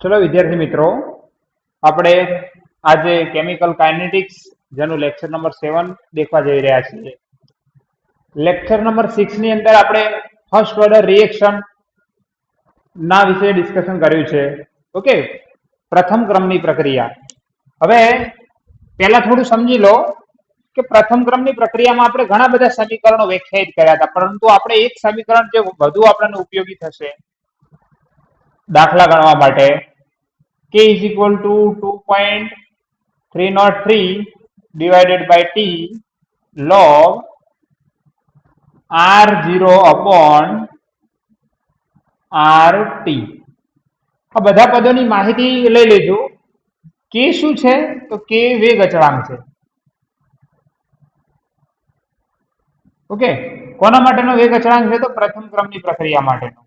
ચલો વિદ્યાર્થી મિત્રો, આપણે આજે કેમિકલ કાઇનેટિક્સ જેનું લેક્ચર નંબર 7 દેખવા જઈ રહ્યા છીએ. લેક્ચર નંબર 6 ની અંદર આપણે ફર્સ્ટ ઓર્ડર રિએક્શન ના વિશે ડિસ્કશન કર્યું છે. ઓકે, પ્રથમ ક્રમની પ્રક્રિયા. હવે પહેલા થોડું સમજી લો કે પ્રથમ ક્રમની પ્રક્રિયામાં આપણે ઘણા બધા સમીકરણો વ્યાખ્યાયિત કર્યા હતા, પરંતુ આપણે એક સમીકરણ જે વધુ આપણને ઉપયોગી થશે દાખલા ગણવા માટે, k is equal to 2.303 divided by t log r0 upon rt. આ બધા પદોની માહિતી લઈ લેજો. k શું છે? તો k વેગ અચળાંક છે. ઓકે, કોના માટેનો વેગ અચળાંક છે? તો પ્રથમ ક્રમની પ્રક્રિયા માટેનો.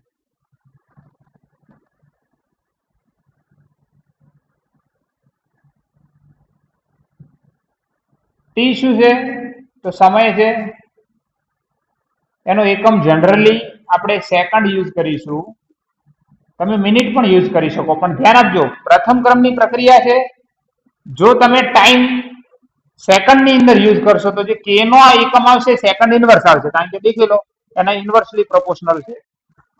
ટી શું છે? તો સમય છે. એનો એકમ જનરલી આપણે સેકન્ડ યુઝ કરીશું. તમે મિનિટ પણ યુઝ કરી શકો, પણ ધ્યાન આપજો પ્રથમ ક્રમની પ્રક્રિયા છે. જો તમે ટાઈમ સેકન્ડની અંદર યુઝ કરશો તો જે કે નો આ એકમ આવશે સેકન્ડ ઇન્વર્સ આવશે, કારણ કે દેખી લો એના ઇન્વર્સલી પ્રોપોર્શનલ છે.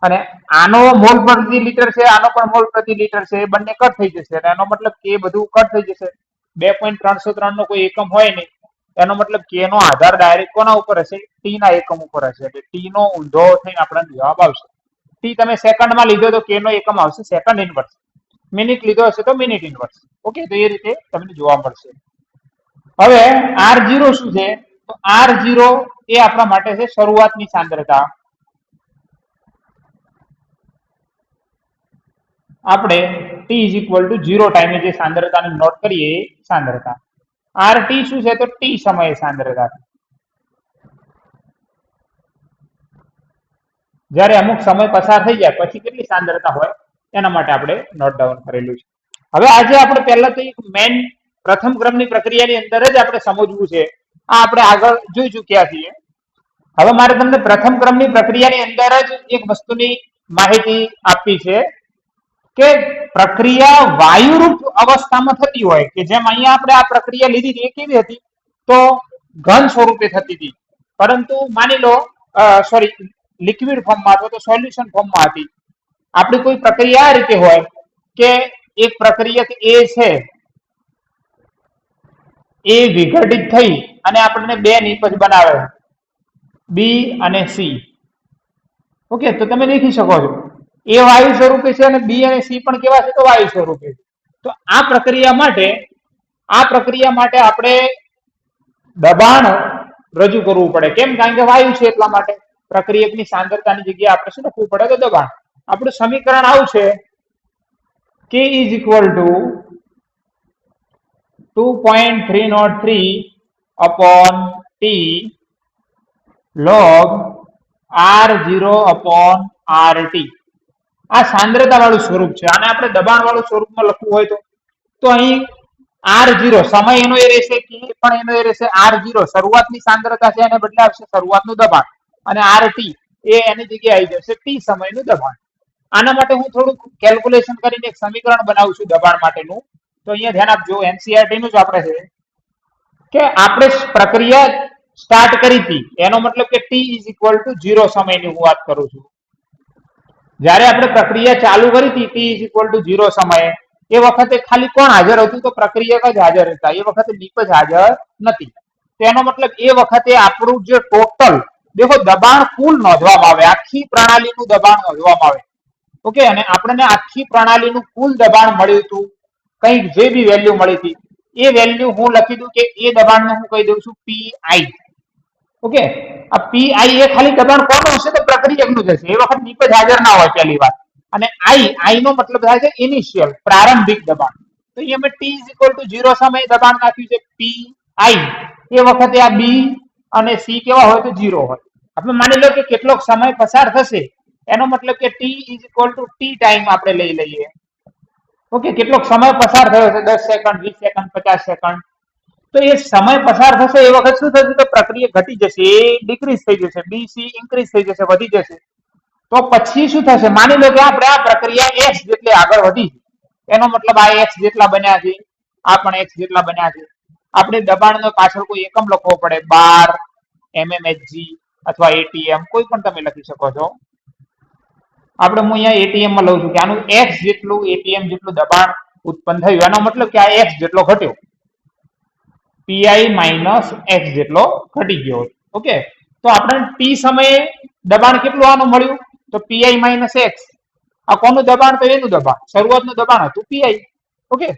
અને આનો મોલ પ્રતિ લીટર છે, આનો પણ મોલ પ્રતિ લીટર છે, એ બંને કટ થઈ જશે. એનો મતલબ કે બધું કટ થઈ જશે. 2.303 નો કોઈ એકમ હોય નહીં. એનો મતલબ કે નો આધાર ડાયરેક્ટ કોના ઉપર હશે? ટી ના એકમ ઉપર હશે. એટલે ટી નો ઊંધો થઈને આપણને જવાબ આવશે. ટી તમે સેકન્ડમાં લીધો તો કે નો એકમ આવશે સેકન્ડ ઇન્વર્સ. મિનિટ લીધો હશે તો મિનિટ ઇન્વર્સ. ઓકે, તો એ રીતે તમને જોવા મળશે. હવે R0 શું છે? તો R0 એ આપણા માટે છે શરૂઆતની સાંદ્રતા. આપણે t is equal to 0 ટાઈમે જે સાંદ્રતાને નોટ કરીએ એ સાંદ્રતા. RT શું છે? તો ટી સમયે સાંદ્રતા. જ્યારે અમુક સમય પસાર થઈ જાય પછી કેટલી સાંદ્રતા હોય એના માટે આપણે નોટ ડાઉન કરેલું છે. હવે આજે આપણે પહેલા તો એક મેન પ્રથમ ક્રમની પ્રક્રિયાની અંદર જ આપણે સમજવું છે. આ આપણે આગળ જોઈ ચૂક્યા છીએ. હવે મારે તમને પ્રથમ ક્રમની પ્રક્રિયાની અંદર જ એક વસ્તુની માહિતી આપવી છે કે પ્રક્રિયા વાયુરૂપ અવસ્થામાં થતી હોય, કે જેમ અહીંયા આપણે આ પ્રક્રિયા લીધી હતી એ કેવી હતી? તો ઘન સ્વરૂપે થતી હતી. પરંતુ માની લો લિક્વિડ ફોર્મમાં અથવા તો સોલ્યુશન ફોર્મમાં હતી. આપણી કોઈ પ્રક્રિયા આ રીતે હોય કે એક પ્રક્રિયક એ છે, એ વિઘટિત થઈ અને આપણને બે નિપજ બનાવે, બી અને સી. ઓકે, તો તમે દેખી શકો છો એ વાયુ સ્વરૂપે છે અને બી અને સી પણ કેવા છે? તો વાયુ સ્વરૂપે. તો આ પ્રક્રિયા માટે આપણે દબાણ રજૂ કરવું પડે. કેમ? કારણ કે વાયુ છે એટલા માટે. પ્રક્રિયકની સાંદ્રતાની જગ્યાએ આપણે શું લખવું પડે? તો દબાણ. આપણું સમીકરણ આવું છે, k is equal to 2.303 upon t log R0 upon RT. આ સાંદ્રતા વાળું સ્વરૂપ છે. આને આપણે દબાણ વાળું સ્વરૂપમાં લખવું હોય તો અહીં R0 સમય એનો એ રહેશે, કે પણ એનો એ રહેશે. R0 શરૂઆતની સાંદ્રતા છે, એને બદલે આવશે શરૂઆતનું દબાણ. અને RT એ એની જગ્યાએ આવી જશે ટી સમયનું દબાણ. આના માટે હું થોડુંક કેલ્ક્યુલેશન કરીને એક સમીકરણ બનાવું છું દબાણ માટેનું. તો અહીંયા ધ્યાન આપજો, એનસીઆરટી નું જ આપણે છે કે આપણે પ્રક્રિયા સ્ટાર્ટ કરી હતી, એનો મતલબ કે ટી ઇઝ ઇક્વલ ટુ 0 સમયની હું વાત કરું છું. જ્યારે આપણે પ્રક્રિયા ચાલુ કરી હતી ટી ઇઝ ઇક્વલ ટુ 0 સમયે, એ વખતે ખાલી કોણ હાજર હતું? તો પ્રક્રિયક જ હાજર હતા. એ વખતે નિપજ હાજર નથી. તેનો મતલબ એ વખતે આપણું જે ટોટલ દેખો દબાણ કુલ નોંધવામાં આવે, આખી પ્રણાલીનું દબાણ નોંધવામાં આવે. ઓકે, અને આપણને આખી પ્રણાલીનું કુલ દબાણ મળ્યું હતું, કંઈક જે બી વેલ્યુ મળી હતી એ વેલ્યુ હું લખી દઉં કે એ દબાણને હું કહી દઉં છું પીઆઈ. ઓકે, આ પીઆઈ એ ખાલી દબાણ કોનું હશે? તો પ્રક્રિયકનું જ હશે. એ વખત નિપજ હાજર ના હોય પહેલી વાત. અને આઈ નો મતલબ થાય છે ઇનિશિયલ, પ્રારંભિક દબાણ. તો અહીંયા મેં ટી ઇઝ ઇક્વલ ટુ 0 સમયે દબાણ નાખ્યું છે પીઆઈ. એ વખતે આ બી અને સી કેવા હોય? તો 0 હોય. આપણે માની લો કે કેટલોક સમય પસાર થશે, એનો મતલબ કે T is equal two T time આપણે લઈ લઈએ. ઓકે, કેટલોક સમય પસાર થયો છે, 10 સેકન્ડ, 20 સેકન્ડ, 50 સેકન્ડ. તો એ સમય પસાર થશે એ વખત શું થશે? તો પ્રક્રિયા ઘટી જશે, એ ડિક્રીઝ થઈ જશે, બી સી ઇન્ક્રીઝ થઈ જશે, વધી જશે. તો પછી શું થશે? માની લો કે આપણે આ પ્રક્રિયા એક્સ જેટલી આગળ વધી, એનો મતલબ આ x જેટલા બન્યા છે, આ પણ x જેટલા બન્યા છે. આપણે દબાણનો પાછળ કોઈ એકમ લખવો પડે, બાર, mmHg અથવા atm, કોઈ પણ તમે લખી શકો છો. આપણે હું અહીંયા atm માં લઉં છું કે આનું x જેટલું atm જેટલું દબાણ ઉત્પન્ન થયું, એનો મતલબ કે આ x જેટલો ઘટ્યો, pi માઇનસ x જેટલો ઘટી ગયો. ઓકે, તો આપણે t સમયે દબાણ કેટલું આનું મળ્યું? તો pi માઇનસ x. આ કોનું દબાણ? તો એનું દબાણ, શરૂઆતનું દબાણ હતું pi. ઓકે,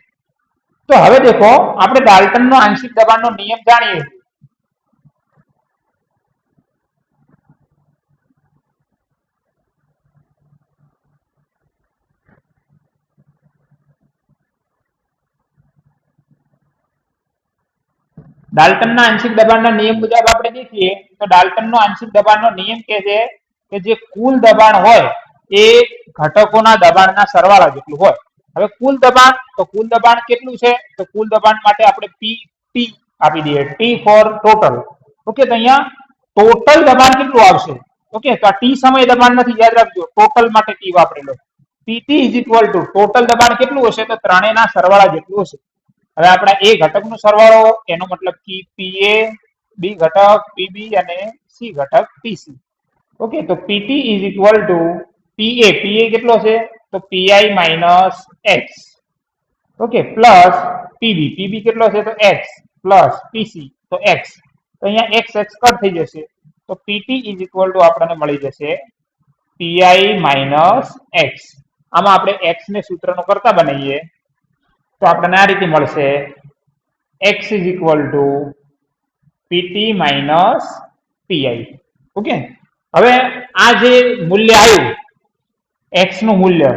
તો હવે દેખો આપણે ડાલ્ટનનો આંશિક દબાણનો નિયમ જાણીએ. ડાલ્ટનના આંશિક દબાણના નિયમ મુજબ આપણે દેખીએ તો ડાલ્ટનનો આંશિક દબાણનો નિયમ કહે છે કે જે કુલ દબાણ હોય એ ઘટકોના દબાણના સરવાળા જેટલું હોય. હવે કુલ દબાણ, તો કુલ દબાણ કેટલું છે? તો કુલ દબાણ માટે આપણે ટી આપી દઈએ, ટી ફોર ટોટલ. ઓકે, તો અહીંયા ટોટલ દબાણ કેટલું આવશે? ઓકે, તો આ ટી સમય દબાણ નથી, યાદ રાખજો, ટોટલ માટે ટી વાપરેલો. PT is equal to total દબાણ કેટલું હશે? તો ત્રણેયના સરવાળા જેટલું હશે. હવે આપણે એ ઘટકનો સરવાળો, એનો મતલબ કે પીએ, બી ઘટક પીબી અને સી ઘટક પીસી. ઓકે, તો પીટી ઇઝ ઇક્વલ ટુ પીએ, પીએ કેટલો છે? તો PI minus x. Okay, plus PB, PB કેટલો છે? તો એક્સ, પ્લસ પીસી તો એક્સ. તો અહીંયા એક્સ એક્સ કટ થઈ જશે, તો પીટી ઇઝ ઇક્વલ ટુ આપણને મળી જશે પીઆઈ માઇનસ એક્સ. આમાં આપણે એક્સ ને સૂત્રનો કરતા બનાવીએ તો આપણને આ રીતે મળશે, x is equal two PT minus PI. Okay, હવે આ જે મૂલ્ય આવ્યું x નું મૂલ્ય,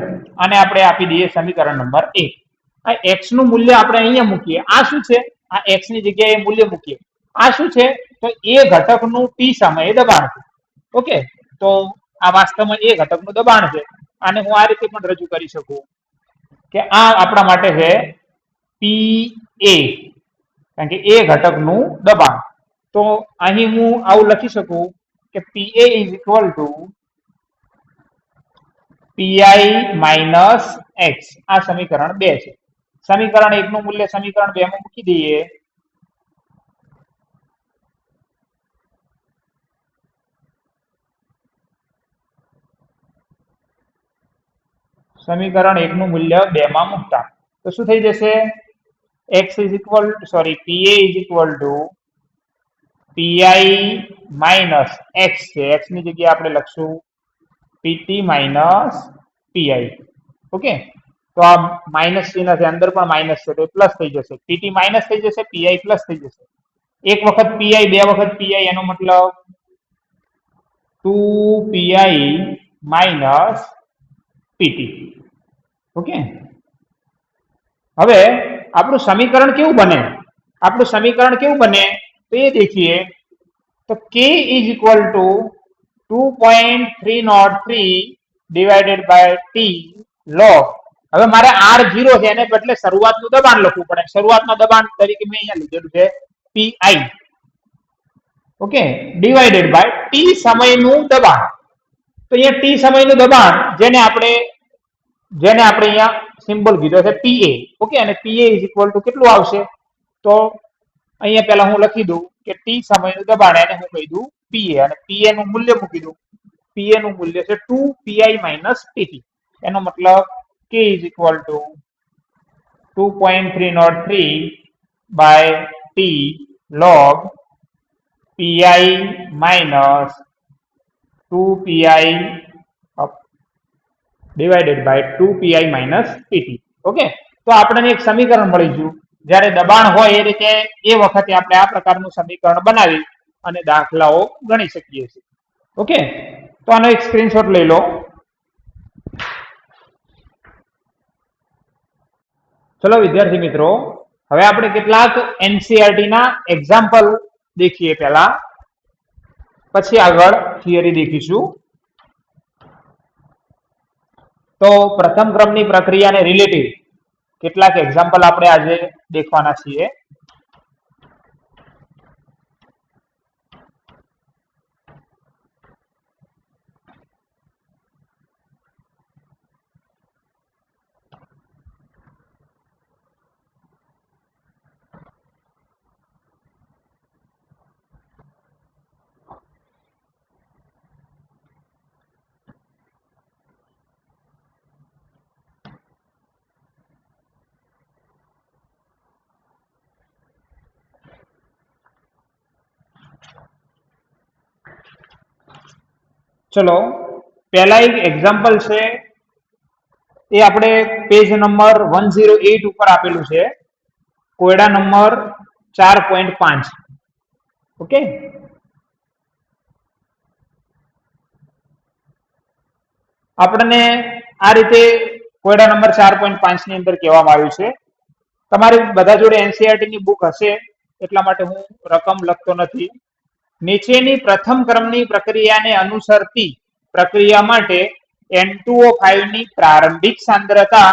અને આપણે આપી દઈએ સમીકરણ નંબર 1. આ x નું મૂલ્ય આપણે અહીંયા મૂકીએ. આ શું છે? આ x ની જગ્યાએ મૂલ્ય મૂકીએ. આ શું છે? તો એ ઘટકનું t સમયે દબાણ છે. ઓકે, તો આ વાસ્તવમાં એ ઘટકનું દબાણ છે. આને હું આ રીતે પણ રજૂ કરી શકું કે આ આપણા માટે છે પી એ, કારણ કે એ ઘટકનું દબાણ. તો અહીં હું આવું લખી શકું કે PA is equal to PI minus X. આ સમીકરણ 2 છે. સમીકરણ 1 નું મૂલ્ય સમીકરણ 2 માં મૂકી દઈએ. સમીકરણ 1 નું મૂલ્ય 2 માં મૂકતા તો શું થઈ જશે? x is equal, sorry, PA is equal to PI minus x છે, એક્સ ની જગ્યાએ આપણે લખશું પીટી માઇનસ પીઆઈ. ઓકે, તો આ માઇનસ ચિહ્ન છે, અંદર પણ માઇનસ છે, તો પ્લસ થઈ જશે. પીટી માઇનસ થઈ જશે, પીઆઈ પ્લસ થઈ જશે. એક વખત પીઆઈ, બે વખત પીઆઈ, એનો મતલબ 2 pi માઇનસ પીટી. ઓકે, હવે આપણું સમીકરણ કેવું બને? આપણું સમીકરણ કેવું બને તો એ દેખીએ. તો k is equal to 2.303 divided by t log. હવે મારે R0 છે, એને બદલે શરૂઆતનું દબાણ લખવું પડે. શરૂઆતના દબાણ તરીકે મેં અહીંયા લીધેલું છે P I. Okay, divided by t સમયનું દબાણ. તો અહીંયા ટી સમયનું દબાણ, જેને આપણે અહીંયા સિમ્બોલ કીધો છે પીએ. ઓકે, અને પીએ ઇઝ ઇક્વલ ટુ કેટલું આવશે? તો અહીંયા પહેલા હું લખી દઉં કે ટી સમયનું દબાણ, એને હું કહી દઉં પીએ, અને પીએ નું મૂલ્ય મૂકી દઉં. પીએ નું મૂલ્ય છે 2 pi માઇનસ પીટી. એનો મતલબ k is equal to 2.303 by t log P I minus 2 pi divided by 2 pi minus P T. Okay, તો આપણને એક સમીકરણ મળી ગયું. જ્યારે દબાણ હોય એ રીતે એ વખતે આપણે આ પ્રકારનું સમીકરણ બનાવી અને દાખલાઓ ગણી શકીએ છીએ. ઓકે, તો આનો એક સ્ક્રીનશોટ લઈ લો. ચલો વિદ્યાર્થી મિત્રો, હવે આપણે કેટલાક એનસીઈઆરટી ના એક્ઝામ્પલ દેખીએ પહેલા, પછી આગળ થિયરી દેખીશું. તો પ્રથમ ક્રમની પ્રક્રિયાને રિલેટિવ કેટલાક એક્ઝામ્પલ આપણે આજે દેખવાના છીએ. ચલો પહેલા એક એક્ઝામ્પલ છે, એ આપણે પેજ નંબર 108 ઉપર આપેલું છે, કોયડા નંબર 4.5. ઓકે, આપણને આ રીતે કોયડા નંબર 4.5 ની અંદર કહેવામાં આવ્યું છે. તમારી બધા જોડે એનસીઈઆરટી ની બુક હશે એટલા માટે હું રકમ લખતો નથી. નીચેની પ્રથમ ક્રમની પ્રક્રિયાને અનુસરતી પ્રક્રિયા માટે N2O5 ની પ્રારંભિક સાંદ્રતા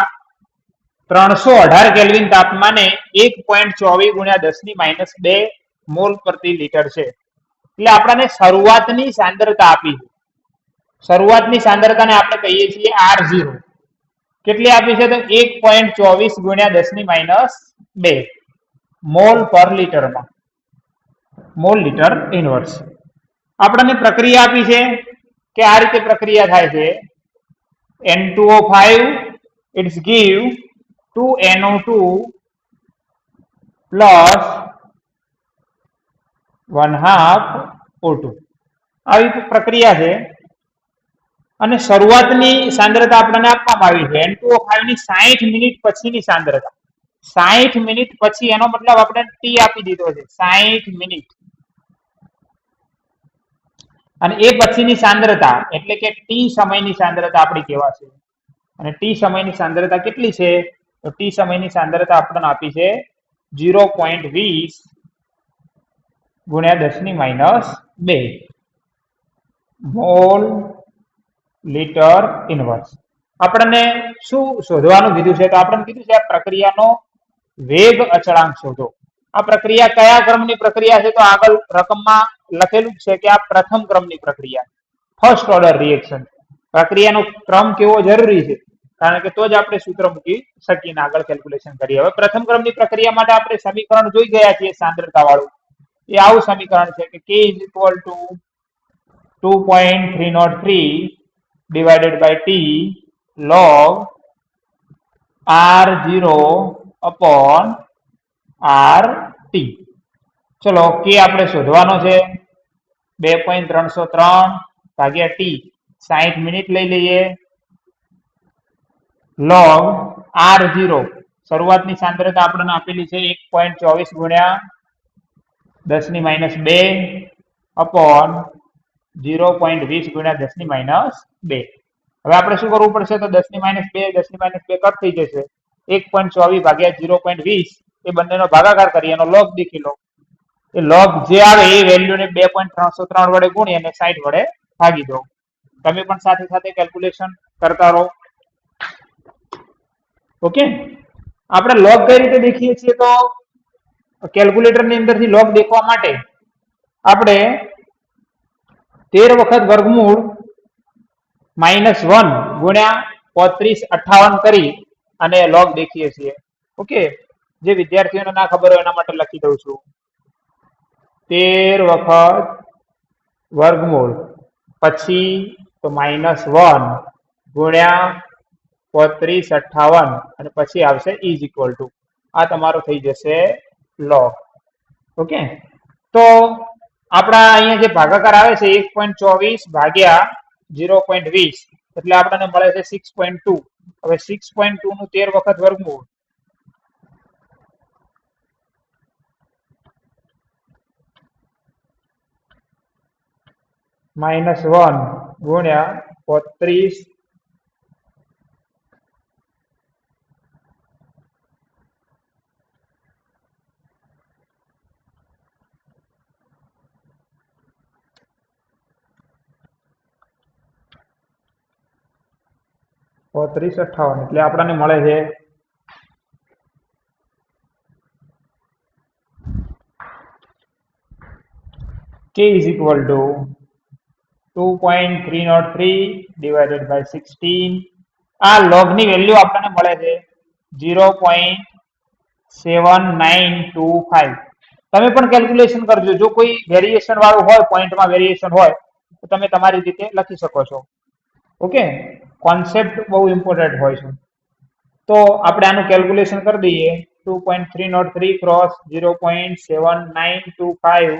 318 કેલ્વિન તાપમાને 1.24 ગુણ્યા 10⁻² મોલ પ્રતિ લિટર છે. એટલે આપણને શરૂઆતની સાંદ્રતા આપી છે. શરૂઆતની સાંદ્રતાને આપણે કહીએ છીએ R0. કેટલી આપી છે? તો 1.24 ગુણ્યા 10⁻² મોલ પર લિટરમાં, મોલ લિટર ઇનવર્સ. આપણને પ્રક્રિયા આપી છે કે આ રીતે પ્રક્રિયા થાય છે. N2O5 it's give 2NO2 plus 1/2 O2. આવી પ્રક્રિયા છે અને શરૂઆતની સાંદ્રતા આપણને આપવામાં આવી છે N2O5 ની 60 મિનિટ પછીની સાંદ્રતા. 60 મિનિટ પછી, એનો મતલબ આપણે ટી આપી દીધો છે 60 મિનિટ, અને એ પછીની સાંદ્રતા એટલે કે ટી સમયની સાંદ્રતા આપણી કહેવાશે. અને ટી સમયની સાંદ્રતા કેટલી છે? તો ટી સમયની સાંદ્રતા આપણને આપી છે 0.20 ગુણ્યા 10⁻² મોલ લિટર ઇનવર્સ. આપણને શું શોધવાનું કીધું છે? તો આપણને કીધું છે આ પ્રક્રિયાનો વેગ અચળાંક શોધો. આ પ્રક્રિયા કયા ક્રમની પ્રક્રિયા છે? તો આગળ રકમમાં લખેલું છે કે આ પ્રથમ ક્રમની પ્રક્રિયા, ફર્સ્ટ ઓર્ડર રિએક્શન. પ્રક્રિયાનો ક્રમ કેવો જરૂરી છે, કારણ કે તો જ આપણે સૂત્ર મૂકી શકીએ ને આગળ કેલ્ક્યુલેશન કરીએ. હવે પ્રથમ ક્રમની પ્રક્રિયા માટે આપણે સમીકરણ જોઈ ગયા છીએ સાંદ્રતા વાળું. એ આવું સમીકરણ છે કે K = 2.303 divided by T log R0 upon RT. ચલો K આપણે શોધવાનો છે 2.303 ભાગ્યા T, 60 મિનિટ લઈ લઈએ, log R0 શરૂઆતની સાંદ્રતા આપણને આપેલી છે 1.24 ગુણ્યા 10⁻² upon 0.20 ગુણ્યા 10⁻². હવે આપણે શું કરવું પડશે? તો 10⁻² કટ થઈ જશે. 1.24 ભાગ્યા 0.20 એ બંનેનો ભાગાકાર કરી એનો લોગ દેખી લો. એ લોગ જે આવે એ વેલ્યુને 2.303 વડે ગુણી અને 60 વડે ભાગી દો. તમે પણ સાથે સાથે કેલ્ક્યુલેશન કરતા રહો. ઓકે, આપણે લોગ કઈ રીતે દેખીએ છીએ? તો કેલ્ક્યુલેટર ની અંદરથી લોગ દેખવા માટે આપણે 13 વખત વર્ગમૂળ -1 ગુણ્યા 3558 કરી અને લોગ દેખીએ છીએ. ઓકે, જે વિદ્યાર્થીઓને ના ખબર હોય એના માટે લખી દઉં છું. 13 વખત વર્ગમૂળ પછી તો -1 ગુણ્યા 3558 અને પછી આવશે ઇઝ ઇક્વલ ટુ, આ તમારો થઈ જશે લોગ. ઓકે, તો આપણા અહીંયા જે ભાગાકાર આવે છે 1.24 ભાગ્યા 0.20 એટલે આપણને મળે છે 6.2. હવે 6.2 નું 13 વખત વર્ગમૂળ -1 ગુણ્યા 35 3558 એટલે આપણને મળે છે K is equal to 2.303 divided by 16. આ log ની વેલ્યુ આપણને મળે છે 0.7925. તમે પણ કેલ્ક્યુલેશન કરજો. જો કોઈ વેરિએશન વાળું હોય, પોઈન્ટમાં વેરિએશન હોય તો તમે તમારી રીતે લખી શકો છો. ઓકે, કોન્સેપ્ટ બહુ ઇમ્પોર્ટન્ટ હોય છે. તો આપણે આનું કેલ્ક્યુલેશન કરી દઈએ. 2.303 ક્રોસ 0.7925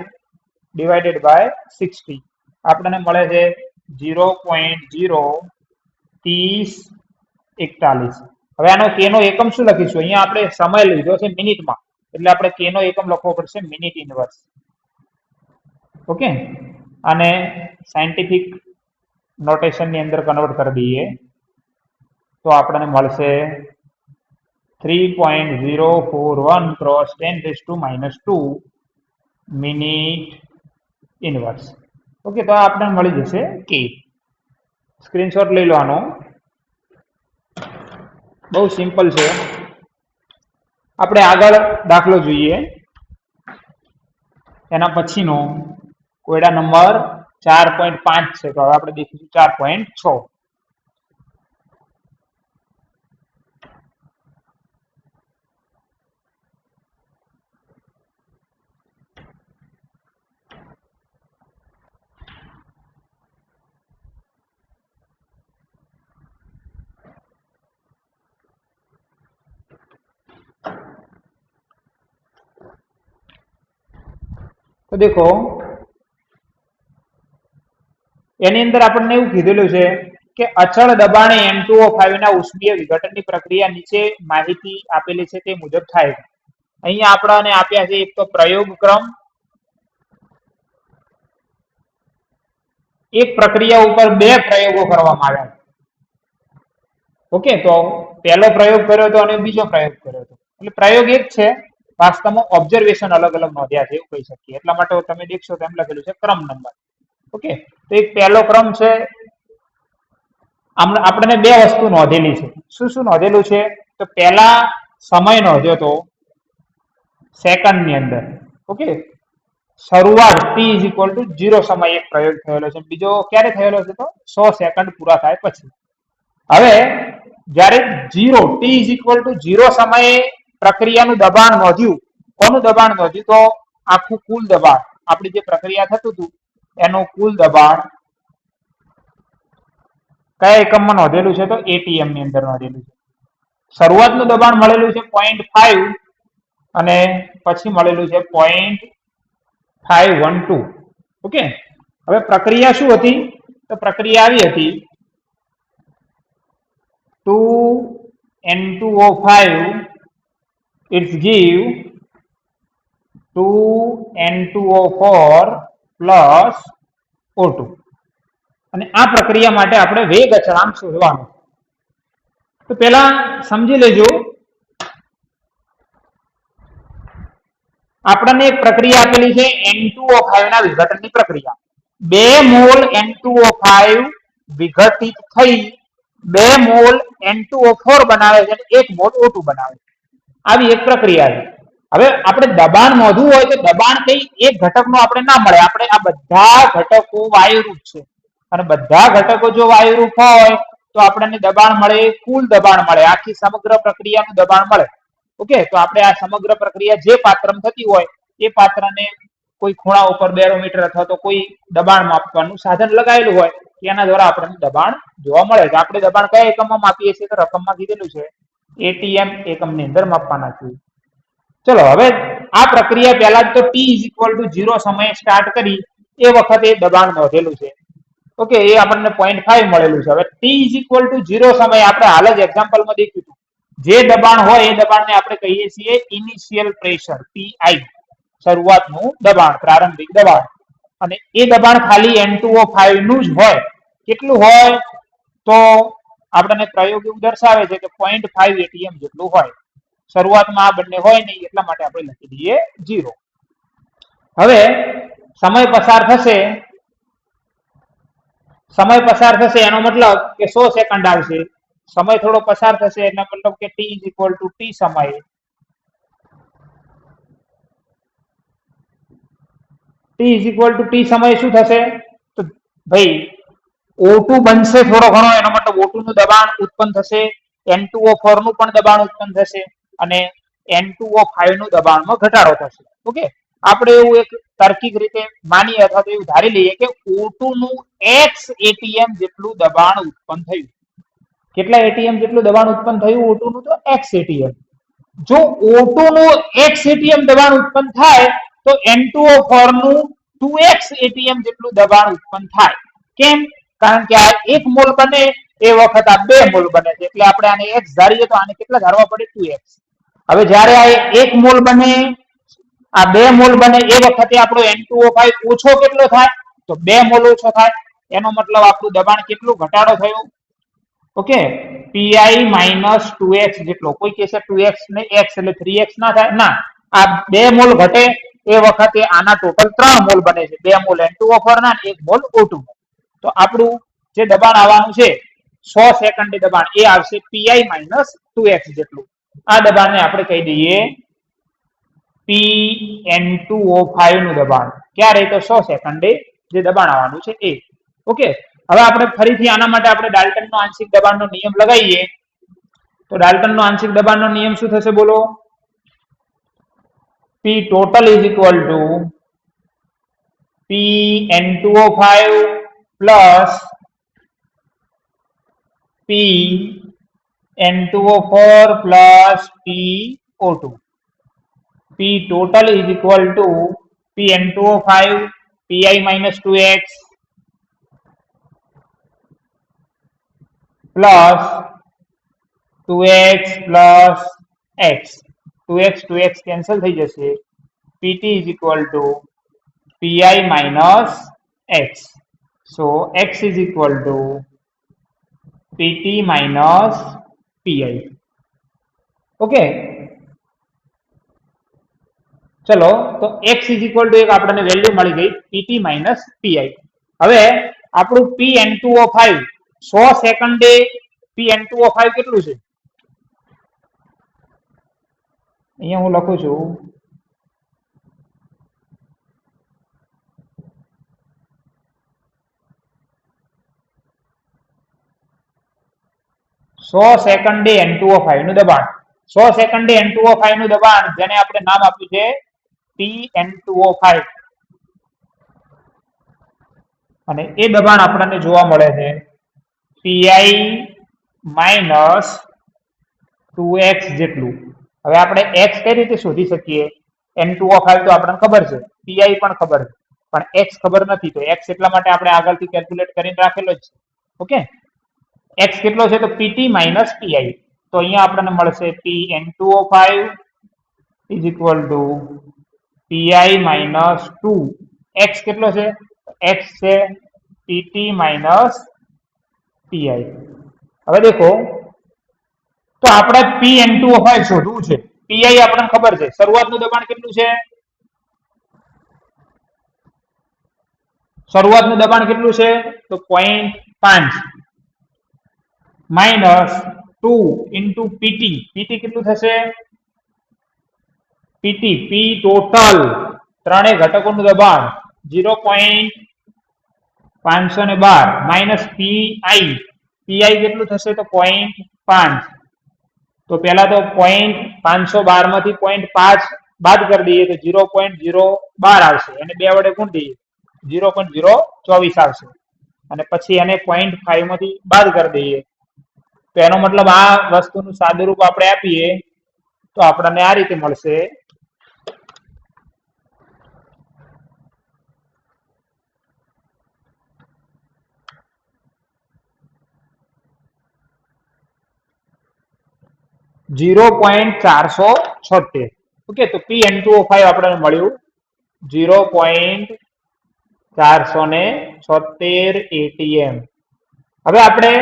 divided by 60 આપણને મળે છે 0.03041. હવે આનો કે નો એકમ શું લખીશું? અહીંયા આપણે સમય લીધો છે મિનિટમાં, એટલે આપણે કે નો એકમ લખવો પડશે મિનિટ ઇનવર્સ. ઓકે, અને સાયન્ટિફિક નોટેશન ની અંદર કન્વર્ટ કરી દઈએ તો આપણને મળશે 3.041 ક્રોસ 10⁻², મિનિટ ઇનવર્સ. ઓકે, તો આપણને મળી જશે કે. સ્ક્રીનશોટ લઈ લો આનો, બહુ સિમ્પલ છે. આપણે આગળ દાખલો જોઈએ, એના પછીનો કોયડા નંબર 4.5 છે. તો હવે આપણે દેખીશું 4.6. તો દેખો, એની અંદર આપણને એવું કીધેલું છે કે અચળ દબાણે N2O5 ના ઉષ્મીય વિઘટનની પ્રક્રિયા નીચે માહિતી આપેલી છે તે મુજબ થાય છે. અહીંયા આપણને આપ્યા છે એક તો પ્રયોગ ક્રમ, એક પ્રક્રિયા ઉપર બે પ્રયોગો કરવામાં આવ્યા. ઓકે, તો પહેલો પ્રયોગ કર્યો હતો અને બીજો પ્રયોગ કર્યો હતો, એટલે પ્રયોગ એક છે, વાસ્તવમાં ઓબ્ઝર્વેશન અલગ અલગ નોંધ્યા છે એવું કહી શકીએ. એટલા માટે તમે દેખશો તો એમ લખેલું છે ક્રમ નંબર. ઓકે, તો એક પહેલો ક્રમ છે, આપણને બે વસ્તુ નોંધેલી છે. શું શું નોંધેલું છે? તો પહેલા સમય નોંધ્યો તો સેકન્ડ ની અંદર. ઓકે, શરૂઆત t=0 સમય એક પ્રયોગ થયેલો છે, બીજો ક્યારે થયેલો છે? તો 100 સેકન્ડ પૂરા થાય પછી. હવે જ્યારે t=0 સમયે પ્રક્રિયાનું દબાણ નોંધ્યું, કોનું દબાણ નોંધ્યું? તો આખું કુલ દબાણ, આપણી જે પ્રક્રિયા થતું હતું એનું કુલ દબાણ કયા એકમમાં નોંધેલું છે? તો ATM ની અંદર નોંધેલું છે. શરૂઆતનું દબાણ મળેલું છે 0.5 અને પછી મળેલું છે 0.512. ઓકે, હવે પ્રક્રિયા શું હતી? તો પ્રક્રિયા આવી હતી 2N2O5 it's give 2N2O4 plus O2. અને આ પ્રક્રિયા માટે આપણે વેગ અચળાંક શોધવાનો. તો પહેલા સમજી લેજો, આપણને એક પ્રક્રિયા આપેલી છે N2O5 ના વિઘટનની પ્રક્રિયા. 2 મોલ N2O5 વિઘટિત થઈ 2 મોલ N2O4 બનાવે છે, 1 મોલ O2 બનાવે છે. આવી એક પ્રક્રિયા છે. હવે આપણે દબાણ નોંધવું હોય તો દબાણ કઈ એક ઘટકનો આપણે ના મળે, આપણે આ બધા ઘટકો વાયુરૂપ છે, અને બધા ઘટકો જો વાયુરૂપ હોય તો આપણને દબાણ મળે, કુલ દબાણ મળે, આખી સમગ્ર પ્રક્રિયાનું દબાણ મળે. ઓકે, તો આપણે આ સમગ્ર પ્રક્રિયા જે પાત્રમાં થતી હોય એ પાત્રને કોઈ ખૂણા ઉપર બેરોમીટર અથવા તો કોઈ દબાણ માપવાનું સાધન લગાવેલું હોય એના દ્વારા આપણને દબાણ જોવા મળે છે. આપણે દબાણ કયા એકમમાં માપીએ છીએ? તો રકમમાં કીધેલું છે ATM એકમની અંદર માપવાના છે. ચલો, હવે આ પ્રક્રિયા પહેલા તો t=0 સમયે સ્ટાર્ટ કરી એ વખતે દબાણ નોંધેલું છે. ઓકે, એ આપણને 0.5 મળેલું છે. હવે t=0 સમયે આપણે હાલ જ એક્ઝામ્પલમાં દેખ્યું હતું, જે દબાણ હોય એ દબાણને આપણે કહીએ છીએ ઇનિશિયલ પ્રેશર, PI, શરૂઆતનું દબાણ, પ્રારંભિક દબાણ. અને એ દબાણ ખાલી N2O5 નું જ હોય. કેટલું હોય? તો આપણને પ્રયોગ એવું દર્શાવે છે કે 0.5 ATM જેટલું હોય. શરૂઆતમાં આ બંને હોય નહીં, એટલા માટે આપણે લખી દઈએ 0. હવે સમય પસાર થશે એનો મતલબ કે 100 સેકન્ડ આવશે. સમય થોડો પસાર થશે એનો મતલબ કે t=t સમયે t=t સમયે શું થશે? તો ભાઈ O2 બનશે થોડો ઘણો, એનો મતલબ O2 નું દબાણ ઉત્પન્ન થશે, N2O4 નું પણ દબાણ ઉત્પન્ન થશે અને N2O5 નું દબાણમાં ઘટાડો થશે. ઓકે, આપણે એવું એક તાર્કિક રીતે માનીએ અથવા તો એવું ધારી લઈએ કે O2 નું X ATM જેટલું દબાણ ઉત્પન્ન થયું. કેટલા ATM જેટલું દબાણ ઉત્પન્ન થયું O2 નું? તો X ATM. જો O2 નું X ATM દબાણ ઉત્પન્ન થાય તો N2O4 નું 2X ATM જેટલું દબાણ ઉત્પન્ન થાય. કેમ? કારણ કે આ 1 મોલ બને એ વખત આ 2 મોલ બને છે, એટલે આપણે આને x ધારીએ તો આને કેટલા ધારવા પડે? 2x. હવે જ્યારે આ 1 મોલ બને, આ 2 મોલ બને એ વખતે આપણો N2O5 ઓછો કેટલો થાય? તો 2 મોલ ઓછો થાય. એનો મતલબ આપણું દબાણ કેટલું ઘટાડો થયો? ઓકે, pi માઇનસ 2x જેટલો. કોઈ કહેશે 2x ને x એટલે 3x ના થાય? ના, આ 2 મોલ ઘટે એ વખતે આના ટોટલ 3 મોલ બને છે. 2 મોલ N2O4 ના, 1 મોલ O2. તો આપણું જે દબાણ આવવાનું છે 100 સેકન્ડે દબાણ એ આવશે pi માઇનસ 2x જેટલું. આ દબાણને આપણે કહી દઈએ Pn2O5 નું દબાણ. ક્યારે? તો 100 સેકન્ડે જે દબાણ આવવાનું છે એ. ઓકે, હવે આપણે ફરીથી આના માટે આપણે ડાલ્ટનનો આંશિક દબાણનો નિયમ લગાવીએ. તો ડાલ્ટનનો આંશિક દબાણનો નિયમ શું થશે બોલો? P total is equal to Pn2O5 plus Pn2O4 plus PO2. P total is equal to Pn2O5 pi minus 2x plus 2x plus x. 2x cancel થઈ જશે. Pt is equal to pi minus x. So x is equal to Pt minus pi. Okay, ચલો તો x is equal to એક આપણને value મળી ગઈ Pt minus pi. હવે આપણું Pn2O5 100 સેકન્ડે Pn2O5 કેટલું છે? અહીંયા હું લખું છું 100 સેકન્ડે N2O5 નું દબાણ. 100 સેકન્ડે N2O5 નું દબાણ જેને આપણે નામ આપ્યું છે Pn2O5, અને એ દબાણ આપણને જોવા મળે છે pi માઇનસ 2x જેટલું. હવે આપણે x કઈ રીતે શોધી શકીએ? N2O5 તો આપણને ખબર છે, pi પણ ખબર છે, પણ x ખબર નથી. તો x એટલા માટે આપણે આગળથી કેલ્ક્યુલેટ કરીને રાખેલો જ છે. ઓકે, x કેટલો છે? તો Pt minus pi. તો અહીંયા આપણને મળશે Pn2O5 is equal to pi minus 2. x કેટલો છે? x છે Pt minus pi. હવે દેખો, તો આપણે Pn2O5 શોધવું છે. pi આપણને ખબર છે. શરૂઆતનું દબાણ કેટલું છે? શરૂઆતનું દબાણ કેટલું છે? તો 0.5 માઇનસ 2 into Pt. Pt કેટલું થશે? Pt P ટોટલ ત્રણેય ઘટકોનું દબાણ 0.512 માઇનસ pi. pi કેટલું થશે? તો 0.5. તો પહેલા તો 0.512 માંથી 0.5 બાદ કરી દઈએ તો 0.012 આવશે, અને 2 વડે ગુણ દઈએ 0.024 આવશે, અને પછી એને 0.5 માંથી બાદ કરી દઈએ તો એનો મતલબ આ વસ્તુનું સાદુરૂપ આપણે આપીએ તો આપણને આ રીતે મળશે. .476. ઓકે, તો Pn2O5 આપણને મળ્યું 0.476 atm. હવે આપણે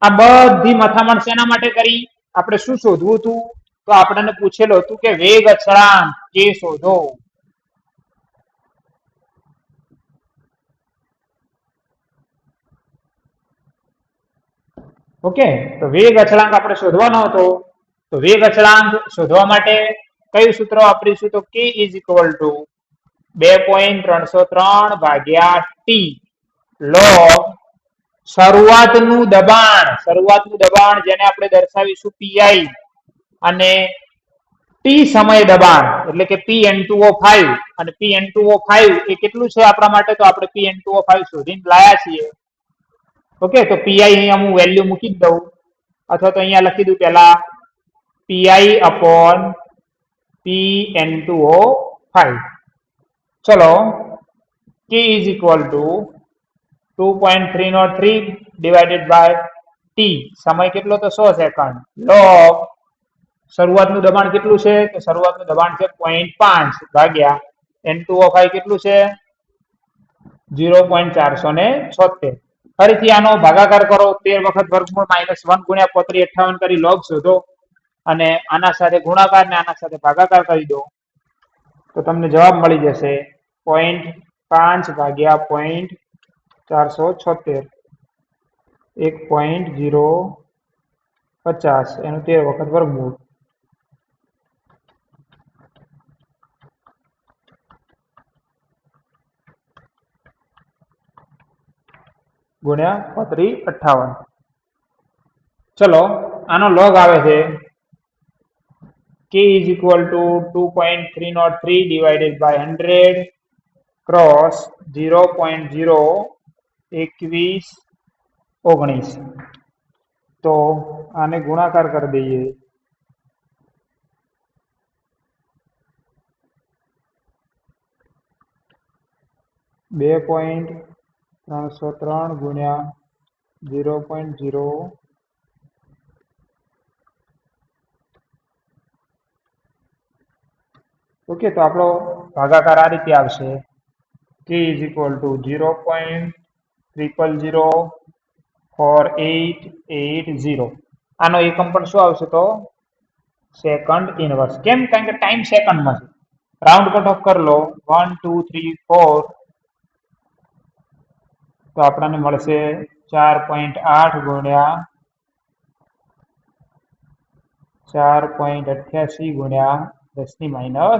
આ બધી મથામણ શેના માટે કરી? આપણે શું શોધવું હતું? તો આપણને પૂછેલું હતું કે વેગ અચળાંક કે શોધો. ઓકે, તો વેગ અચળાંક આપણે શોધવાનો હતો. તો વેગ અચળાંક શોધવા માટે કયું સૂત્ર વાપરીશું? તો k is equal to 2.303 ભાગ્યા t log શરૂઆતનું દબાણ જેને આપણે દર્શાવીશું pi, અને t સમય દબાણ એટલે કે Pn2O5. અને Pn2O5 એ કેટલું છે આપણા માટે? તો આપણે Pn2O5 શોધીને લાયા છીએ. ઓકે, તો pi અહીંયા હું વેલ્યુ મૂકી જ દઉં, અથવા તો અહીંયા લખી દઉં પહેલા pi upon Pn2O5. ચલો, k is equal to 2.303 divided by t, સમય કેટલો તો 100 સેકન્ડ. લોગ શરૂઆતનું દબાણ કેટલું છે? તો શરૂઆતનું દબાણ છે 0.5 ભાગ્યા N2O5 કેટલું છે? 0.476. ફરીથી આનો ભાગાકાર કરો. 13 વખત વર્ગમૂળ -1 ગુણ્યા 3558 કરી લોગ શોધો અને આના સાથે ગુણાકાર ને આના સાથે ભાગાકાર કરી દો તો તમને જવાબ મળી જશે 0.5 ભાગ્યા 0.476 1.050 એનું 13 વખત વર્ગમૂળ ગુણ્યા 3558. ચલો આનો લોગ આવે છે k is equal to 2.303 divided by 100 cross 0.02119. તો આને ગુણાકાર કરી દઈએ. બે 303 ગુણ્યા 0.0 ઓકે. તો આપણો ભાગાકાર આ રીતે આવશે k is equal to 0.0004880. આનો એકમ પણ શું આવશે તો સેકન્ડ ઇનવર્સ. કેમ? કારણ કે ટાઈમ સેકન્ડમાં છે. રાઉન્ડ કટ ઓફ કરી લો 1 2 3 4 તો આપણને મળશે 4.8 ગુણ્યા 4.88 ગુણ્યા 10⁻⁴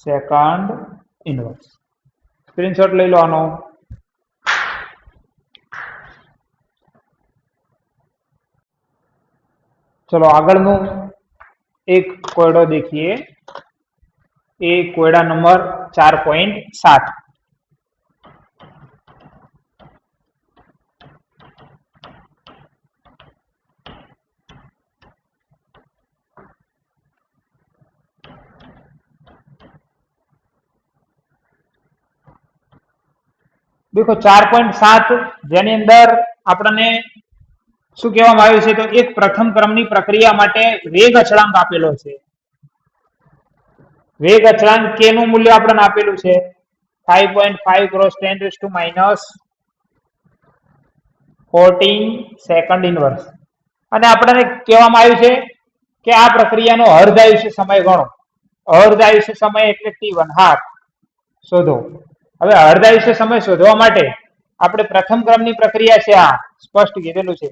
સેકન્ડ ઇનવર્સ. સ્ક્રીનશોટ લઈ લો આનો. ચલો આગળનું એક કોયડો દેખીએ. એ કોયડા નંબર 4.7. देखो 4.7 જેની અંદર આપણને શું કહેવામાં આવ્યું છે તો એક પ્રથમ ક્રમની પ્રક્રિયા માટે વેગ અચળાંક આપેલો છે. વેગ અચળાંક k નું મૂલ્ય આપણને આપેલું છે 5.5 × 10⁻14 સેકન્ડ ઇનવર્સ. અને આપણને કહેવામાં આવ્યું છે કે આ પ્રક્રિયાનો અર્ધાયુષ્ય સમય ગણો. અર્ધાયુષ્ય સમય એટલે t1/2 શોધો. હવે અર્ધાયુષ્ય સમય શોધવા માટે આપણે પ્રથમ ક્રમની પ્રક્રિયા છે આ સ્પષ્ટ કીધેલું છે.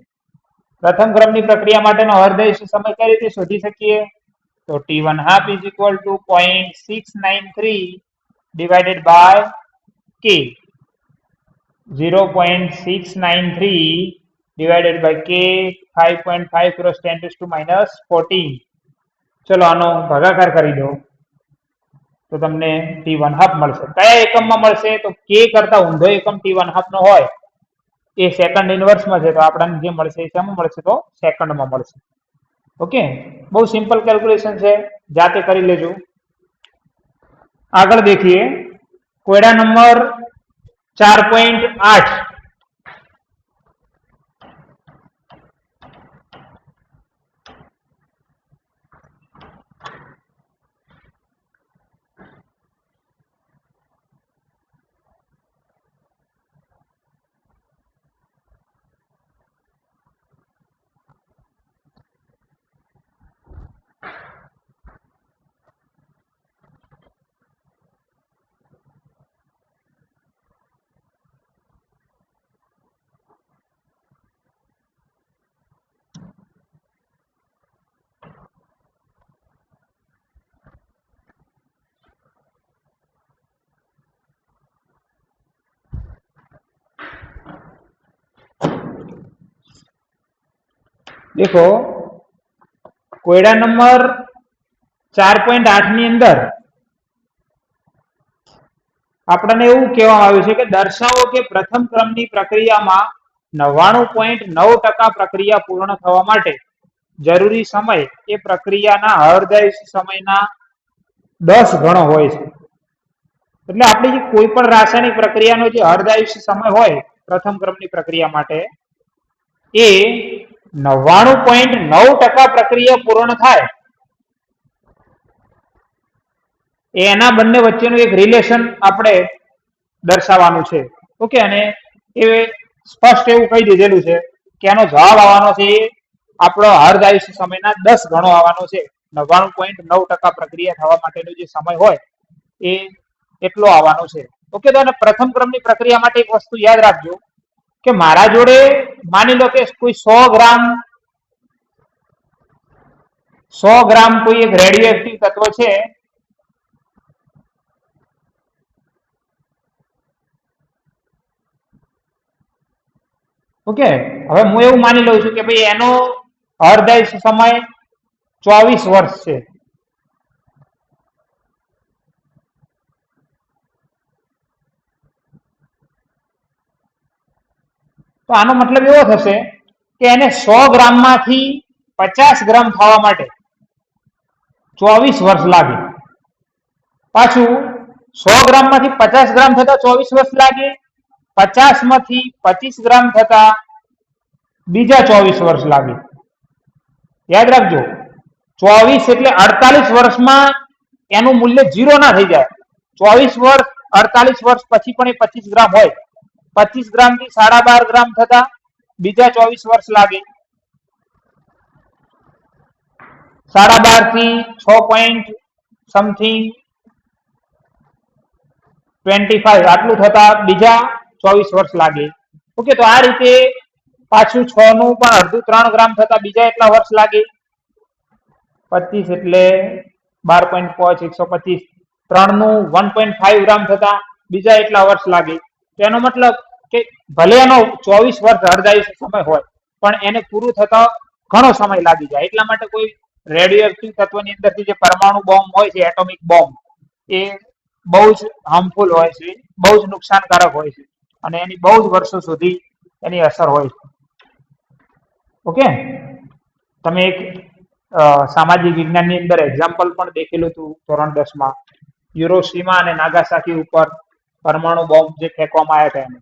પ્રથમ ક્રમની પ્રક્રિયા માટેનો અર્ધાયુષ્ય સમય કઈ રીતે શોધી શકીએ? તો t1/2 is equal to 0.693 divided by k. 0.693 divided by k 5.5 × 10⁻14. ચલો આનો ભાગાકાર કરી દો તો તમને t1/2 મળશે. કયા એકમમાં મળશે? તો k કરતા ઊંધો એકમ t1/2 નો હોય એ સેકન્ડ ઇનવર્સમાં છે. તો આપણને જે મળશે એ શેમાં મળશે? તો સેકન્ડમાં મળશે. ઓકે, બહુ સિમ્પલ કેલ્ક્યુલેશન છે, જાતે કરી લેજો. આગળ देखिए કોયડા નંબર 4.8. देखो કોયડા નંબર 4.8 ની અંદર આપણને એવું કહેવામાં આવ્યું છે કે દર્શાવો કે પ્રથમ ક્રમની પ્રક્રિયામાં 99.9% પ્રક્રિયા પૂર્ણ થવા માટે જરૂરી સમય એ પ્રક્રિયાના અર્ધાયુષ્ય સમયના 10 ગણો હોય છે. એટલે આપણી જે કોઈ પણ રાસાયણિક પ્રક્રિયાનો જે અર્ધાયુષ્ય સમય હોય પ્રથમ ક્રમની પ્રક્રિયા માટે એ 99.9% પ્રક્રિયા પૂર્ણ થાય એના બંને વચ્ચેનું એક રિલેશન આપણે દર્શાવવાનું છે. ઓકે, અને એ સ્પષ્ટ એવું કહી દીધેલું છે કે આનો જવાબ આવવાનો છે એ આપણો અર્ધાયુષ્ય સમયના 10 ગણો આવવાનો છે. 99.9% પ્રક્રિયા થવા માટેનો જે સમય હોય એ એટલો આવવાનો છે. ઓકે, તો અને પ્રથમ ક્રમની પ્રક્રિયા માટે એક વસ્તુ યાદ રાખજો કે મારા જોડે માની લો કે કોઈ 100 ગ્રામ કોઈ એક રેડિયો એક્ટિવ તત્વ છે. ઓકે, હવે હું એવું માની લઉં છું કે ભાઈ એનો અર્ધાયુષ્ય સમય 24 વર્ષ છે. તો આનો મતલબ એવો થશે કે એને 100 ગ્રામમાંથી 50 ગ્રામ થવા માટે 24 વર્ષ લાગે. પાછું 100 ગ્રામમાંથી 50 ગ્રામ થતા 24 વર્ષ લાગે. 50 માંથી 25 ગ્રામ થતા બીજા 24 વર્ષ લાગે. યાદ રાખજો, 24 એટલે 48 વર્ષમાં એનું મૂલ્ય 0 ના થઈ જાય. 24 વર્ષ 48 વર્ષ પછી પણ એ 25 ગ્રામ હોય. 25 ગ્રામ થી 12.5 ગ્રામ થતા બીજા 24 વર્ષ લાગે. 12.5 થી 6 પોઈન્ટ સમથિંગ 25 આટલું થતા બીજા 24 વર્ષ લાગે. ઓકે, તો આ રીતે પાછું 6 નું પણ અડધું 3 ગ્રામ થતા બીજા એટલા વર્ષ લાગે. 25 એટલે 12.5 125. 3 નું 1.5 ગ્રામ થતા બીજા એટલા વર્ષ લાગે. તો એનો મતલબ કે ભલે એનો 24 વર્ષ અર્ધાયુષ્ય સમય હોય પણ એને પૂરું થતા ઘણો સમય લાગી જાય. એટલા માટે કોઈ રેડિયો એક્ટિવ તત્વની અંદરથી જે પરમાણુ બોમ્બ હોય છે, એટોમિક બોમ્બ, એ બહુ જ હાર્મફુલ હોય છે, બહુ જ નુકસાનકારક હોય છે અને એની બહુ જ વર્ષો સુધી એની અસર હોય છે. ઓકે, તમે એક સામાજિક વિજ્ઞાનની અંદર એક્ઝામ્પલ પણ દેખેલું હતું ધોરણ 10 માં. યુરોસીમા અને નાગાસાકી ઉપર પરમાણુ બોમ્બ જે ફેંકવામાં આવ્યા હતા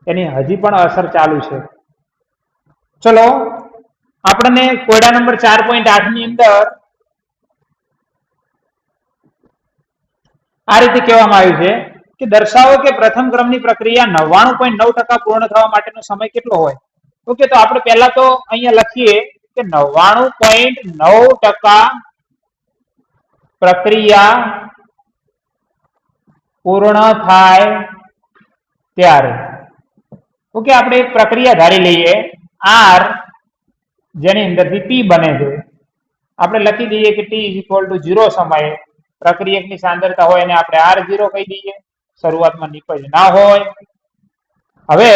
એની હજી પણ અસર ચાલુ છે. ચલો, આપણને કોયડા નંબર 4.8 ની અંદર આ રીતે કહેવામાં આવ્યું છે કે દર્શાવો કે પ્રથમ ક્રમની પ્રક્રિયા 99.9% પૂર્ણ થવા માટેનો સમય કેટલો હોય. ઓકે, તો આપણે પહેલા તો અહીંયા લખીએ કે 99.9% પ્રક્રિયા પૂર્ણ થાય ત્યારે. ઓકે, આપણે એક પ્રક્રિયા ધારી લઈએ આર, જેની અંદરથી ટી બને છે. આપણે લખી દઈએ કે ટી ઇઝ ઇક્વલ ટુ 0 સમયે પ્રક્રિયકની સાંદ્રતા હોય એને આપણે R0 કહી દઈએ. શરૂઆતમાં નિપજ ના હોય. હવે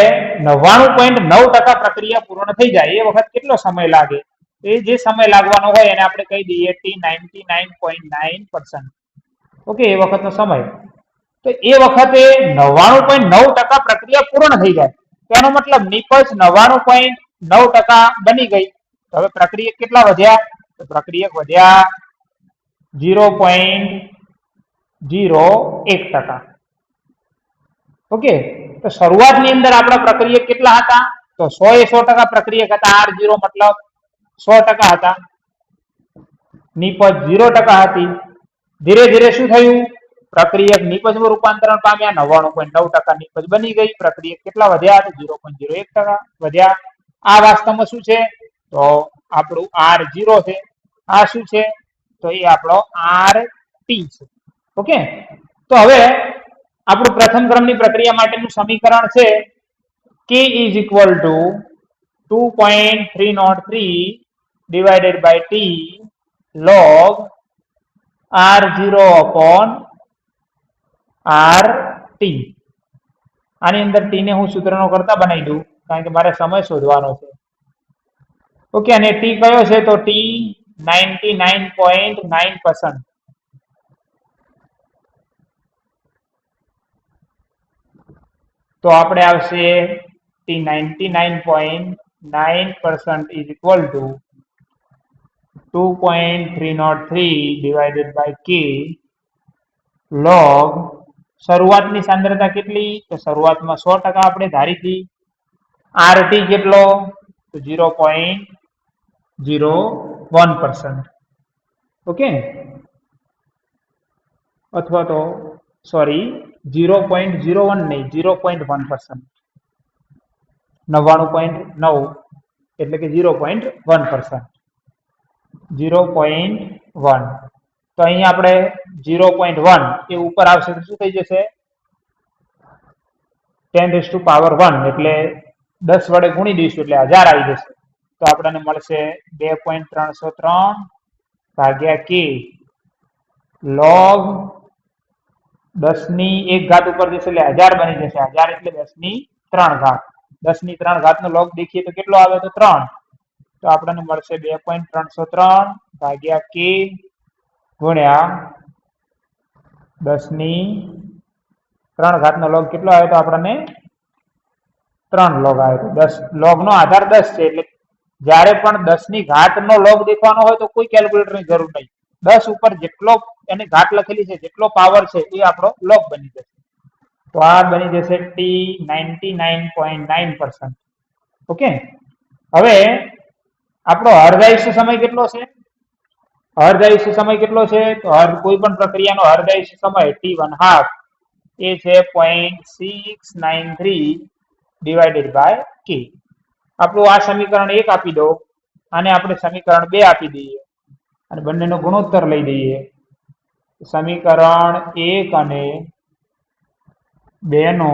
99.9% પ્રક્રિયા પૂર્ણ થઈ જાય એ વખત કેટલો સમય લાગે? એ જે સમય લાગવાનો હોય એને આપણે કહી દઈએ T 99.9%. ઓકે, એ વખતનો સમય. તો એ વખતે 99.9% પ્રક્રિયા પૂર્ણ થઈ જાય. તેનો મતલબ નિપજ 99.9% બની ગઈ. હવે પ્રક્રિયક કેટલા વધ્યા? તો પ્રક્રિયક વધ્યા 0.01%. ઓકે, તો શરૂઆતની અંદર આપણા પ્રક્રિયક કેટલા હતા? તો 100% પ્રક્રિયક હતા. R0 મતલબ 100% હતા. નિપજ 0% હતી. ધીરે ધીરે શું થયું? પ્રક્રિયક નિપજમાં રૂપાંતરણ પામ્યા. 99.9% નિપજ બની ગઈ. પ્રક્રિયક કેટલા વધ્યા? 0.01% વધ્યા. આ વાસ્તવમાં શું છે? તો આપણું R0 છે. આ શું છે? તો એ આપણો RT છે. ઓકે, તો હવે આપણું પ્રથમ ક્રમની પ્રક્રિયા માટેનું સમીકરણ છે K is equal to 2.303 divided by T log R0 upon RT. આની અંદર T ને હું સૂત્રનો કરતા બનાવી દઉં કારણ કે મારે સમય શોધવાનો છે. ઓકે, અને T કયો છે? તો T 99.9%. તો આપણે આવશે T 99.9% is equal to 2.303 divided by K log શરૂઆતની સાંદ્રતા કેટલી? તો શરૂઆતમાં 100% આપણે ધારી હતી. આરટી કેટલો? તો 0.01%. ઓકે, અથવા તો સોરી 0.01 નહીં, 0.1%. 99.9 એટલે કે 0.1%. 0.1. તો અહીં આપણે 0.1 એ ઉપર આવશે તો શું થઈ જશે? 10⁻1 એટલે 10 વડે ગુણી દઈશું એટલે 1000 આવી જશે. તો આપણને મળશે 2.303 ભાગ્યા k log 10⁻1 ઉપર જશે એટલે 1000 બની જશે. 1000 એટલે 10⁻3 ઘાત. 10⁻3 ઘાત નો log દેખીએ તો કેટલો આવે? તો 3. તો આપણને મળશે 2.303 ભાગ્યા k ગુણ્યા 10⁻3 ઘાત નો log કેટલો આવે? તો આપણને 3 log આવે. તો 10 log નો આધાર 10 છે એટલે જ્યારે પણ 10ની ઘાત નો log દેખવાનો હોય તો કોઈ કેલ્ક્યુલેટરની જરૂર નહીં. 10 ઉપર જેટલો એની ઘાત લખેલી છે, જેટલો પાવર છે એ આપણો log બની જશે. તો આ બની જશે t 99.9%. ઓકે, હવે આપણો અર્ધાયુષ્ય સમય કેટલો છે? અર્ધાયુષ્ય સમય કેટલો છે? તો કોઈ પણ પ્રક્રિયાનો અર્ધાયુષ્ય સમય t1/2 એ છે 0.693 ડિવાઇડેડ બાય k. આપણું આ સમીકરણ 1 આપી દો અને આપણે સમીકરણ 2 આપી દઈએ અને બંનેનો ગુણોત્તર લઈ દઈએ. સમીકરણ 1 અને 2 નો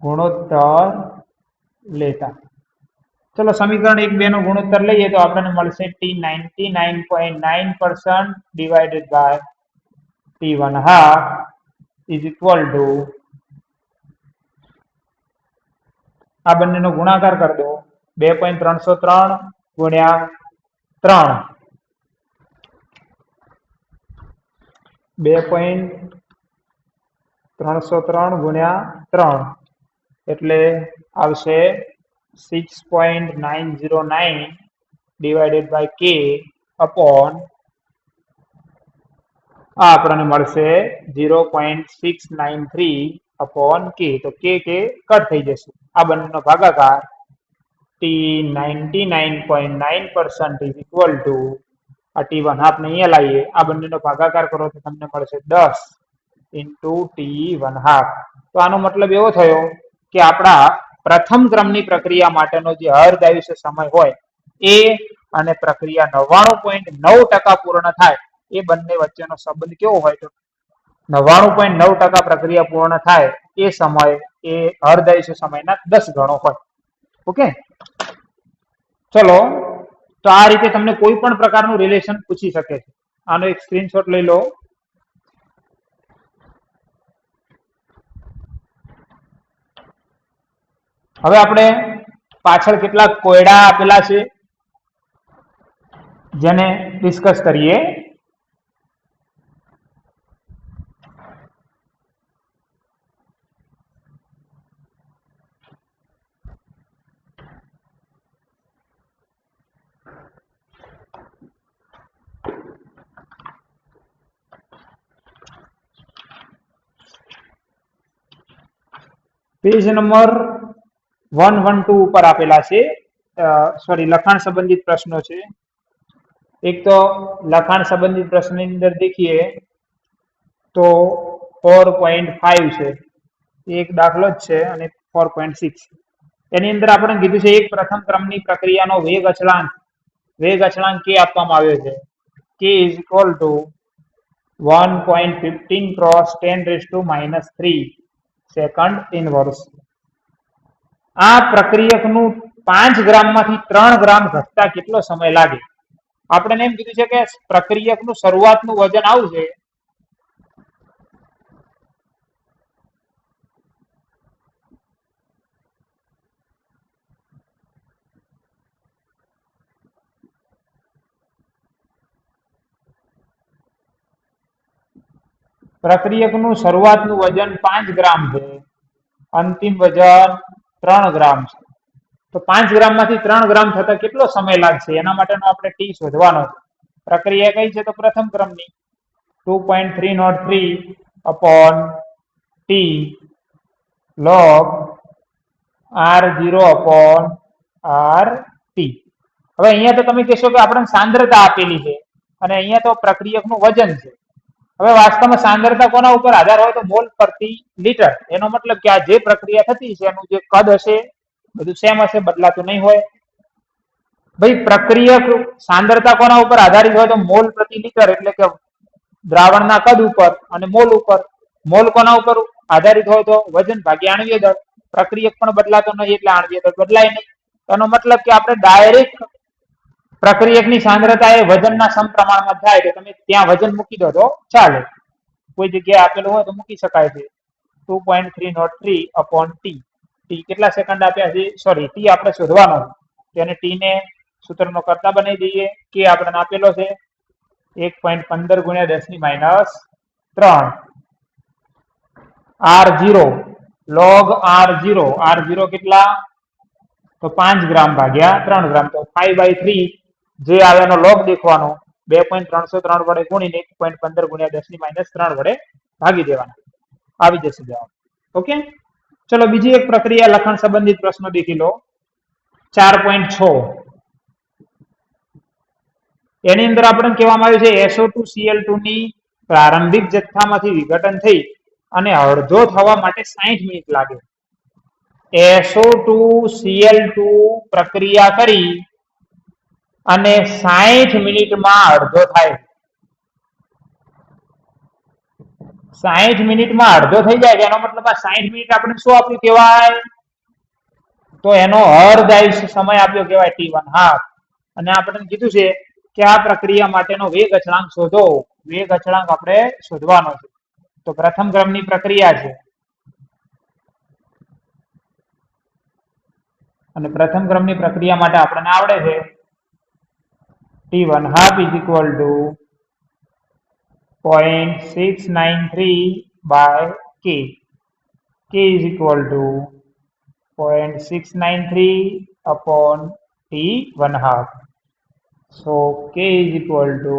ગુણોત્તર લેતા ચલો સમીકરણ 1, 2 નો ગુણોત્તર લઈએ તો આપણને મળશે t 99.9% divided by t1/2 is equal to, આ બંનેનો ગુણાકાર કરી દો, 2.303 ગુણ્યા 3, 2.303 ગુણ્યા 3 એટલે આવશે 6.909 ડિવાઇડેડ બાય k અપોન આ આપણને મળશે 0.693 અપોન k. તો k કટ થઈ જશે. આ બંનેનો ભાગાકાર t 99.9% ઇઝ ઇક્વલ ટુ આ t1/2 ને અહીંયા લાવીએ, આ બંનેનો ભાગાકાર કરો તો તમને મળશે 10 ઇન્ટુ t1/2. તો આનો મતલબ એવો થયો કે આપણા પ્રથમ ક્રમની પ્રક્રિયા માટેનો જે અર્ધાયુષ્ય સમય હોય એ અને પ્રક્રિયા 99.9% પૂર્ણ થાય એ બંને વચ્ચેનો સંબંધ કેવો હોય? તો 99.9% પ્રક્રિયા પૂર્ણ થાય એ સમય એ અર્ધાયુષ્ય સમયના 10 ગણો હોય. ઓકે, ચલો તો આ રીતે તમને કોઈ પણ પ્રકારનું રિલેશન પૂછી શકે છે. આનો એક સ્ક્રીનશોટ લઈ લો. હવે આપણે પાછળ કેટલાક કોયડા આપેલા છે જેને ડિસ્કસ કરીએ. પેજ નંબર 112 ઉપર આપેલા છે. સોરી, લખાણ સંબંધિત પ્રશ્નો છે. એક તો લખાણ સંબંધિત પ્રશ્નની અંદર દેખીએ તો 4.5 છે, એક દાખલો જ છે, અને 4.6 એની અંદર આપણે કીધું છે એક પ્રથમ ક્રમની પ્રક્રિયાનો વેગ અચળાંક k આપવામાં આવ્યો છે. k is equal two 1.15 cross 10⁻³ second inverse. આ પ્રક્રિયકનું 5 ગ્રામમાંથી 3 ગ્રામ ઘટતા કેટલો સમય લાગે? આપણે એમ કીધું છે કે પ્રક્રિયકનું શરૂઆતનું વજન આવું છે, પ્રક્રિયકનું શરૂઆતનું વજન 5 ગ્રામ છે, અંતિમ વજન 3 ગ્રામ છે. તો 5 ગ્રામમાંથી 3 ગ્રામ થતા કેટલો સમય લાગશે એના માટેનો આપણે ટી શોધવાનો છે. પ્રક્રિયા કઈ છે? તો પ્રથમ ક્રમની 2.303 upon T log r0 upon rt. હવે અહીંયા તો તમે કહેશો કે આપણને સાંદ્રતા આપેલી છે અને અહીંયા તો પ્રક્રિયકનું વજન છે. હવે વાસ્તવમાં સાંદ્રતા કોના ઉપર આધાર હોય તો મોલ પ્રતિ લિટર. એનો મતલબ કે આ જે પ્રક્રિયા થતી છે એનું જે કદ હશે બધું સેમ હશે, બદલાતું નહીં હોય. ભાઈ પ્રક્રિયક સાંદ્રતા કોના ઉપર આધારિત હોય તો મોલ પ્રતિ લિટર, એટલે કે દ્રાવણના કદ ઉપર અને મોલ ઉપર. મોલ કોના ઉપર આધારિત હોય તો વજન ભાગ્યા આણ્વીય દળ. પ્રક્રિયક પણ બદલાતો નથી એટલે આણ્વીય દળ બદલાય નહીં. એનો મતલબ કે આપણે ડાયરેક્ટ પ્રક્રિયકની સાંદ્રતા એ વજનના સમપ્રમાણમાં થાય તો તમે ત્યાં વજન મૂકી દો તો ચાલે. કોઈ જગ્યાએ આપેલું હોય તો મૂકી શકાય છે. 2.303 અપોન ટી. ટી કેટલા સેકન્ડ આપ્યા છે? સોરી, ટી આપણે શોધવાનો છે અને ટી ને સૂત્રનો કરતા બનાવી દઈએ. કે આપણને આપેલો છે 1.15 ગુણ્યા 10⁻³ r0 log r0 કેટલા તો 5 ગ્રામ ભાગ્યા 3 ગ્રામ, તો 5/3 જે આવે એનો લોગ દેખવાનો, 2.303 વડે ગુણીને 1.15 ગુણ્યા 10⁻³ વડે ભાગી દેવાના, આવી જશે જવાબ. ઓકે, ચલો બીજી એક પ્રક્રિયા લખાણ સંબંધિત પ્રશ્નો દેખી લો. 4.6 એની અંદર આપણને કહેવામાં આવ્યું છે SO2Cl2 ની પ્રારંભિક જથ્થામાંથી વિઘટન થઈ અને અડધો થવા માટે 60 મિનિટ લાગે. SO2Cl2 પ્રક્રિયા કરી અને 60 મિનિટમાં અડધો થાય. 60 મિનિટમાં અડધો થઈ જાય એનો મતલબ આ 60 મિનિટ આપણે શું આપ્યું કહેવાય તો એનો અર્ધાયુષ્ય સમય આપ્યો કહેવાય T1/2. અને આપણે કીધું છે કે આ પ્રક્રિયા માટેનો વેગ અચળાંક શોધો. વેગ અચળાંક આપણે શોધવાનો છે. તો પ્રથમ ક્રમની પ્રક્રિયા છે અને પ્રથમ ક્રમની પ્રક્રિયા માટે આપણને આવડે છે T1/2 = 0.693 by k. K is equal to 0.693 upon T1/2. So K is equal to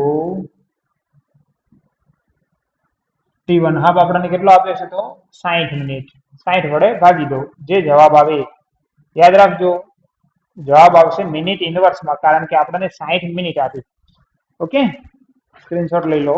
T1/2 આપણને કેટલો આપ્યો છે તો 60 મિનિટ. 60 વડે ભાગી દો, જે જવાબ આવે. યાદ રાખજો જવાબ આવશે મિનિટ ઇનવર્સમાં, કારણ કે આપણને 60 મિનિટ આપી. ઓકે, સ્ક્રીનશોટ લઈ લો.